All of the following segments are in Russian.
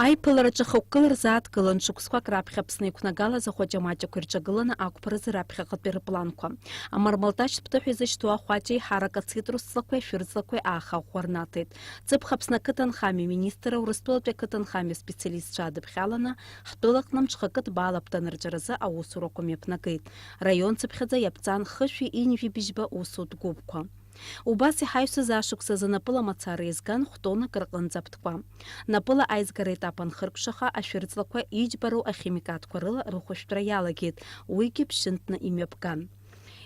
Айпыларачы хоккылыр заат кылын шуксква крапхапсны кунагала заходя мача курчагылына акупарызы рапхакат перепланква. Амармалтач птахизы штуа хвачей харака цитрусслакве фюрзлакве аха хорнатыт. Цыпхапсна кытанхами министра урыстолпе кытанхами специалист жады бхалана хтылакнам чхакат балаптан рджаразы аусуроку мепнакыт. Район цыпхадза япцан хышви инви бижба усут губква. Убаси хайсы зашукса за напыла мацары изган хтона кыркынзаптыква. Напыла айзгары этапан хыркшаха ашвирцлаква ичбару ахимикат курыла рухуштраялagit уйкип шинтна имепкан.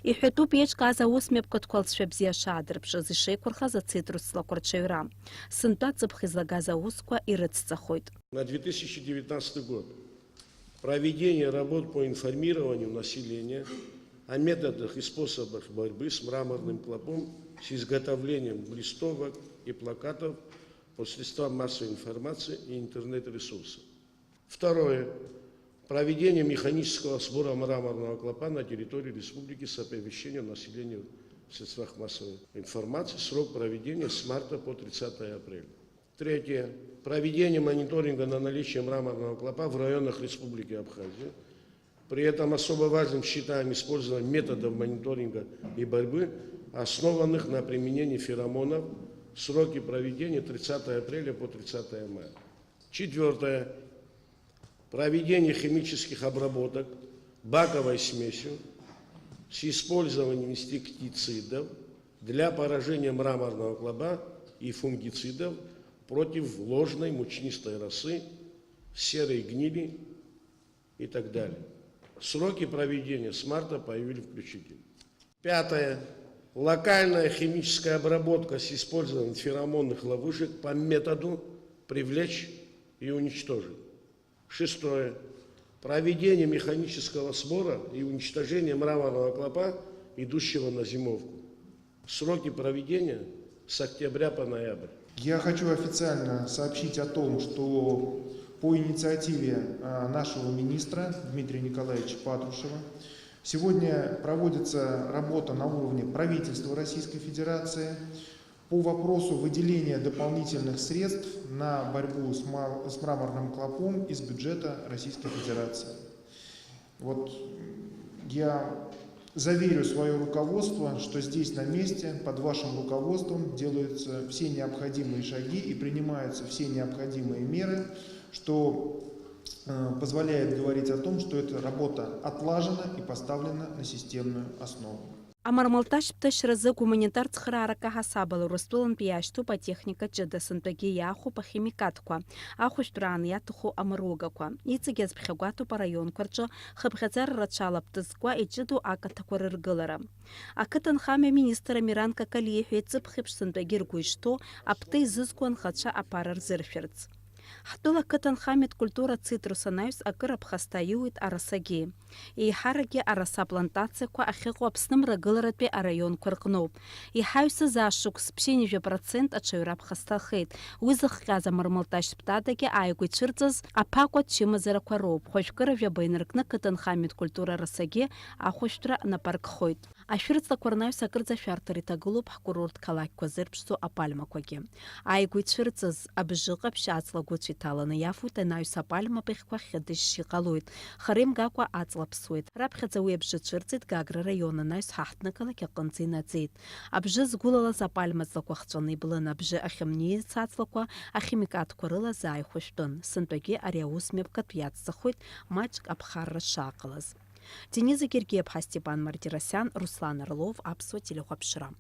Ихэту печ каза усмепкат квалсшвебзия шадрпша зишей курха за цитрусла курчевра. Сынта цыпхизла газа усква и рыццахойт. На 2019 год проведение работ по информированию населения о методах и способах борьбы с мраморным клопом с изготовлением листовок и плакатов по средствам массовой информации и интернет-ресурсов. Второе. Проведение механического сбора мраморного клопа на территории республики с оповещением населения в средствах массовой информации. Срок проведения с марта по 30 апреля. Третье. Проведение мониторинга на наличие мраморного клопа в районах Республики Абхазия. При этом особо важным считаем использование методов мониторинга и борьбы, основанных на применении феромонов. Сроки проведения 30 апреля по 30 мая. Четвертое. Проведение химических обработок баковой смесью с использованием инсектицидов для поражения мраморного клопа и фунгицидов против ложной мучнистой росы, серой гнили и так далее. Сроки проведения с марта по июль включительно. Пятое. Локальная химическая обработка с использованием феромонных ловушек по методу привлечь и уничтожить. Шестое. Проведение механического сбора и уничтожения мраморного клопа, идущего на зимовку. Сроки проведения с октября по ноябрь. Я хочу официально сообщить о том, что по инициативе нашего министра Дмитрия Николаевича Патрушева сегодня проводится работа на уровне правительства Российской Федерации по вопросу выделения дополнительных средств на борьбу с мраморным клопом из бюджета Российской Федерации. Вот я заверю свое руководство, что здесь на месте, под вашим руководством, делаются все необходимые шаги и принимаются все необходимые меры, что позволяет говорить о том, что эта работа отлажена и поставлена на системную основу. Амармалташ пташразы гуманитар цхрарака хасабал рустулан пияшту по техника джедасын пеги яху по химикатква, аху штран ятуху амаругаква. Ицегез бхегуату по район кварчо хабхазар рачала птызква и джеду акатакварыргылара. Акытан хаме министра Миранка Калиев цыпхипшсын пеги ргуйшту, апты зызкуан хача апарар зерферц. Хтула кытан хамет культура цитруса найус акырап хастаюит арасаги. И хараги араса плантация ко ахиго апсным рагыларатпе арайон куркну. И хайуса зашук с 50% от шайрап хастахит. Уизах газа мармалташ птадаги айгуй чирцаз апако чимазера квароп. Хошкара вябайныркна кытан хамет культура арасаги, а хоштра на парк хойт. Ашвирцла кварнаюс акырза фяртари тагылуп хкурорт калак квазырпшсу апальма кваги. Айгуй чирцаз абжыгап шацла гучиталана яфута найуса пальма пехква хедыш шиqalуит. Харим гаква ацлапсуит. Рапхадза уебжы чирцит гагра района найус хахтнакала кякынцина цит. Абжы згулала за пальма злаквахчаны блын абжы ахимни цацлаква ахимикат курыла зай хуштун. Сынпеги ариаус мепкат пьяцзахуит мачк абхарра шақылыз. Дениза Гергиев, Степан Мартиросян, Руслан Орлов, Апсо, Телехопшира.